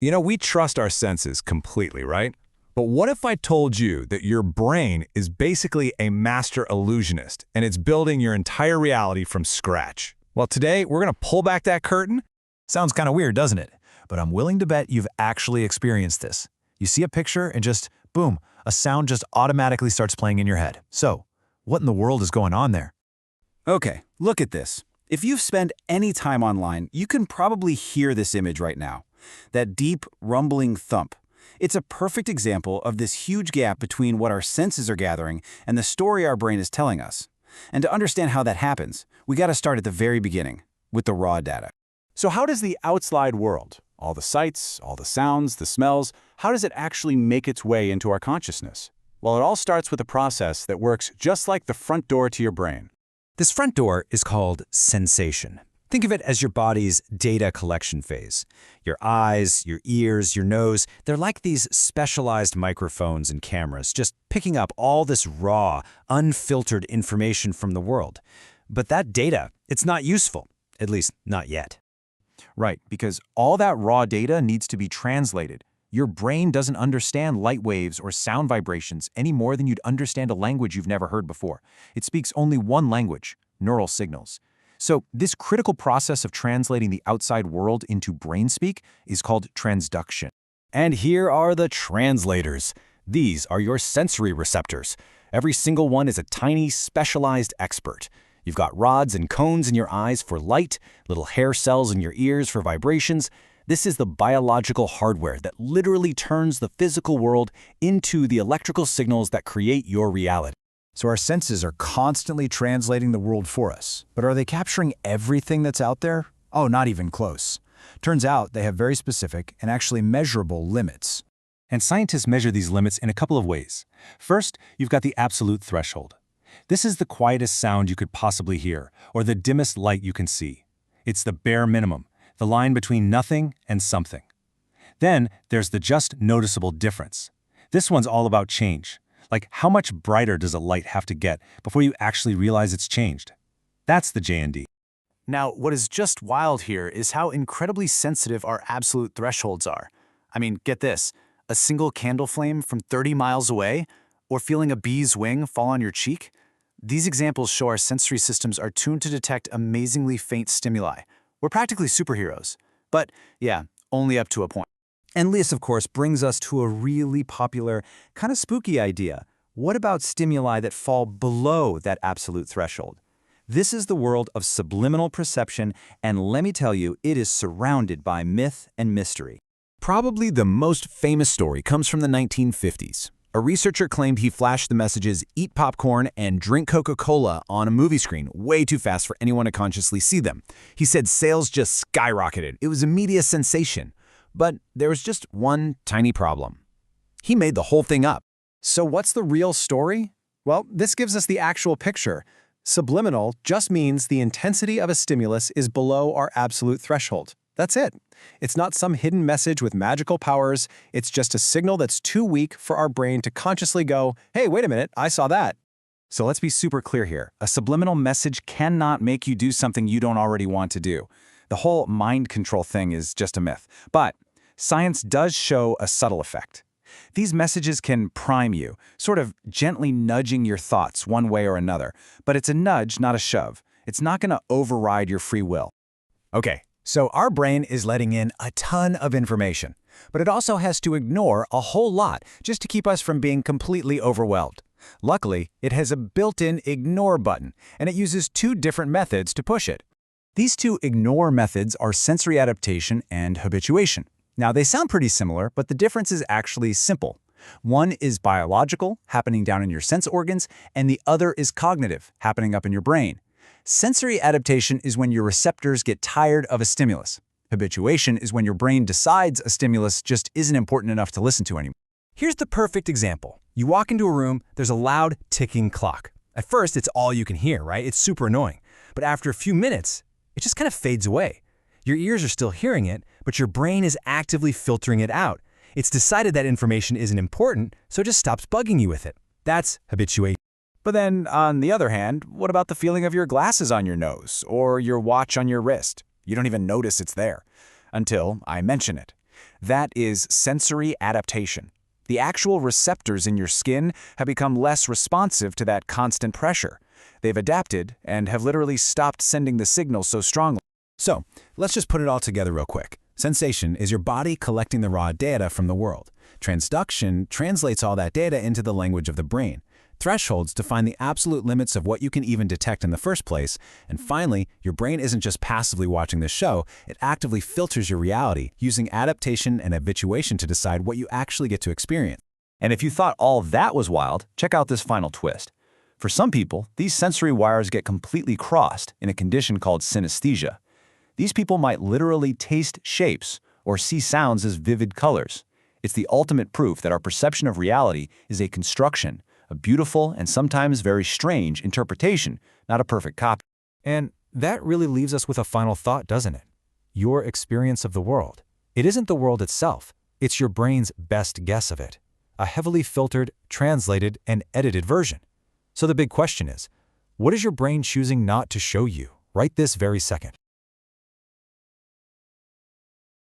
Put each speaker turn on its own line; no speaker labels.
We trust our senses completely, right? But what if I told you that your brain is basically a master illusionist and it's building your entire reality from scratch? Well, today we're going to pull back that curtain.
Sounds kind of weird, doesn't it? But I'm willing to bet you've actually experienced this. You see a picture and just, boom, a sound just automatically starts playing in your head. So, what in the world is going on there?
Okay, look at this. If you've spent any time online, you can probably hear this image right now. That deep, rumbling thump. It's a perfect example of this huge gap between what our senses are gathering and the story our brain is telling us. And to understand how that happens, we got to start at the very beginning, with the raw data. So how does the outside world, all the sights, all the sounds, the smells, how does it actually make its way into our consciousness? Well, it all starts with a process that works just like the front door to your brain.
This front door is called sensation. Think of it as your body's data collection phase. Your eyes, your ears, your nose, they're like these specialized microphones and cameras, just picking up all this raw, unfiltered information from the world. But that data, it's not useful, at least not yet.
Right, because all that raw data needs to be translated. Your brain doesn't understand light waves or sound vibrations any more than you'd understand a language you've never heard before. It speaks only one language, neural signals. So this critical process of translating the outside world into brain speak is called transduction.
And here are the translators. These are your sensory receptors. Every single one is a tiny, specialized expert. You've got rods and cones in your eyes for light, little hair cells in your ears for vibrations. This is the biological hardware that literally turns the physical world into the electrical signals that create your reality.
So our senses are constantly translating the world for us. But are they capturing everything that's out there? Oh, not even close. Turns out they have very specific and actually measurable limits.
And scientists measure these limits in a couple of ways. First, you've got the absolute threshold. This is the quietest sound you could possibly hear, or the dimmest light you can see. It's the bare minimum, the line between nothing and something. Then there's the just noticeable difference. This one's all about change. Like, how much brighter does a light have to get before you actually realize it's changed? That's the J&D.
Now, what is just wild here is how incredibly sensitive our absolute thresholds are. I mean, get this, a single candle flame from 30 miles away, or feeling a bee's wing fall on your cheek? These examples show our sensory systems are tuned to detect amazingly faint stimuli. We're practically superheroes. But yeah, only up to a point.
And this, of course, brings us to a really popular, kind of spooky idea. What about stimuli that fall below that absolute threshold? This is the world of subliminal perception, and let me tell you, it is surrounded by myth and mystery.
Probably the most famous story comes from the 1950s. A researcher claimed he flashed the messages "eat popcorn" and "drink Coca-Cola" on a movie screen way too fast for anyone to consciously see them. He said sales just skyrocketed. It was a media sensation. But there was just one tiny problem. He made the whole thing up.
So what's the real story? Well, this gives us the actual picture. Subliminal just means the intensity of a stimulus is below our absolute threshold. That's it. It's not some hidden message with magical powers. It's just a signal that's too weak for our brain to consciously go, hey, wait a minute, I saw that.
So let's be super clear here. A subliminal message cannot make you do something you don't already want to do. The whole mind control thing is just a myth. But science does show a subtle effect. These messages can prime you, sort of gently nudging your thoughts one way or another. But it's a nudge, not a shove. It's not going to override your free will.
Okay, so our brain is letting in a ton of information, but it also has to ignore a whole lot just to keep us from being completely overwhelmed. Luckily, it has a built-in ignore button, and it uses two different methods to push it. These two ignore methods are sensory adaptation and habituation. Now, they sound pretty similar, but the difference is actually simple. One is biological, happening down in your sense organs, and the other is cognitive, happening up in your brain. Sensory adaptation is when your receptors get tired of a stimulus. Habituation is when your brain decides a stimulus just isn't important enough to listen to anymore.
Here's the perfect example. You walk into a room, there's a loud ticking clock. At first, it's all you can hear, right? It's super annoying. But after a few minutes, it just kind of fades away. Your ears are still hearing it, but your brain is actively filtering it out. It's decided that information isn't important, so it just stops bugging you with it. That's habituation.
But then, on the other hand, what about the feeling of your glasses on your nose or your watch on your wrist? You don't even notice it's there until I mention it.
That is sensory adaptation. The actual receptors in your skin have become less responsive to that constant pressure. They've adapted and have literally stopped sending the signal so strongly.
So, let's just put it all together real quick. Sensation is your body collecting the raw data from the world. Transduction translates all that data into the language of the brain. Thresholds define the absolute limits of what you can even detect in the first place. And finally, your brain isn't just passively watching the show, it actively filters your reality, using adaptation and habituation to decide what you actually get to experience.
And if you thought all that was wild, check out this final twist. For some people, these sensory wires get completely crossed in a condition called synesthesia. These people might literally taste shapes or see sounds as vivid colors. It's the ultimate proof that our perception of reality is a construction, a beautiful and sometimes very strange interpretation, not a perfect copy.
And that really leaves us with a final thought, doesn't it? Your experience of the world. It isn't the world itself. It's your brain's best guess of it. A heavily filtered, translated, and edited version. So the big question is, what is your brain choosing not to show you right this very second?